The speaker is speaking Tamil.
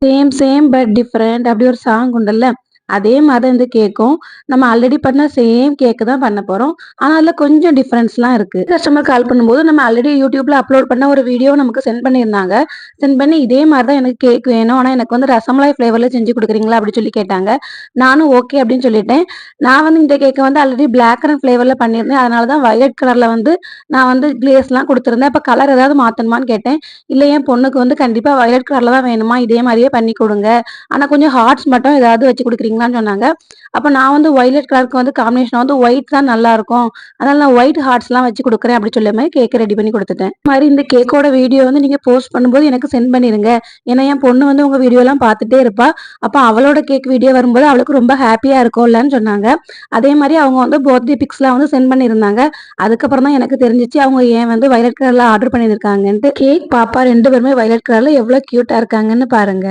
சேம் சேம் பட் டிஃபரெண்ட் அப்படி ஒரு சாங் உண்டுல்ல. அதே மாரி தான் இந்த கேக்கும். நம்ம ஆல்ரெடி பண்ண சேம் கேக் தான் பண்ண போறோம். ஆனா அதுல கொஞ்சம் டிஃபரன்ஸ்லாம் இருக்கு. கஸ்டமர் கால் பண்ணும்போது நம்ம ஆல்ரெடி YouTubeல அப்லோட் பண்ண ஒரு வீடியோ நமக்கு சென்ட் பண்ணியிருந்தாங்க. சென்ட் பண்ணி இதே மாரி தான் எனக்கு கேக் வேணும். ஆனா எனக்கு வந்து ரசமலாய் ஃப்ளேவர்ல செஞ்சு குடுக்குறீங்களா? அப்படின்னு சொல்லி கேட்டாங்க. நானும் ஓகே அப்படின்னு சொல்லிட்டேன். நான் வந்து இந்த கேக்க வந்து ஆல்ரெடி பிளாக் கரண்ட் ஃப்ளேவர்ல பண்ணியிருந்தேன். அதனால தான் வயலட் கலர்ல வந்து நான் வந்து கிளேஸ்லாம் குடுத்துருந்தேன். அப்ப கலர் ஏதாவது மாத்தணுமான்னு கேட்டேன். இல்ல என் பொண்ணுக்கு வந்து கண்டிப்பா வயலட் கலர்ல தான் வேணுமா, இதே மாரியே பண்ணி குடுங்க. ஆனா கொஞ்சம் ஹார்ட்ஸ் மட்டும் ஏதாவது வச்சு குடுக்குறீங்களான்னு சொன்னாங்க. அப்ப நான் வந்து வயலட் கலருக்கு வந்து காம்பினேஷன் வந்து ஒயிட் தான் நல்லாருக்கும். அதனால நான் ஒயிட் ஹார்ட்ஸ்லாம் வச்சு குடுக்குறேன் அப்படி சொல்ல மாரி கேக்க ரெடி பண்ணி குடுத்துட்டேன். இந்த மாரி இந்த கேக்கோட வீடியோ வந்து நீங்க போஸ்ட் பண்ணும்போது எனக்கு சென்ட் பண்ணிருங்க. ஏன்னா என் பொண்ணு வந்து உங்க வீடியோலாம் பார்த்துட்டே இருப்பா. அப்ப அவளோட கேக் வீடியோ வரும்போது அவளுக்கு ரொம்ப ஹேப்பியா இருக்கும்லன்னு சொன்னாங்க. அதே மாரி அவங்க வந்து பர்த்டே பிக்ஸ்லாம் வந்து சென்ட் பண்ணியிருந்தாங்க. அதுக்கப்புறம் தான் எனக்கு தெரிஞ்சுச்சு அவங்க ஏன் வந்து வயலட் கலர்ல ஆர்டர் பண்ணியிருக்காங்கன்ட்டு. கேக், பாப்பா 2 பேருமே வயலட் கலர்ல எவ்ளோ கியூட்டா இருக்காங்கன்னு பாருங்க.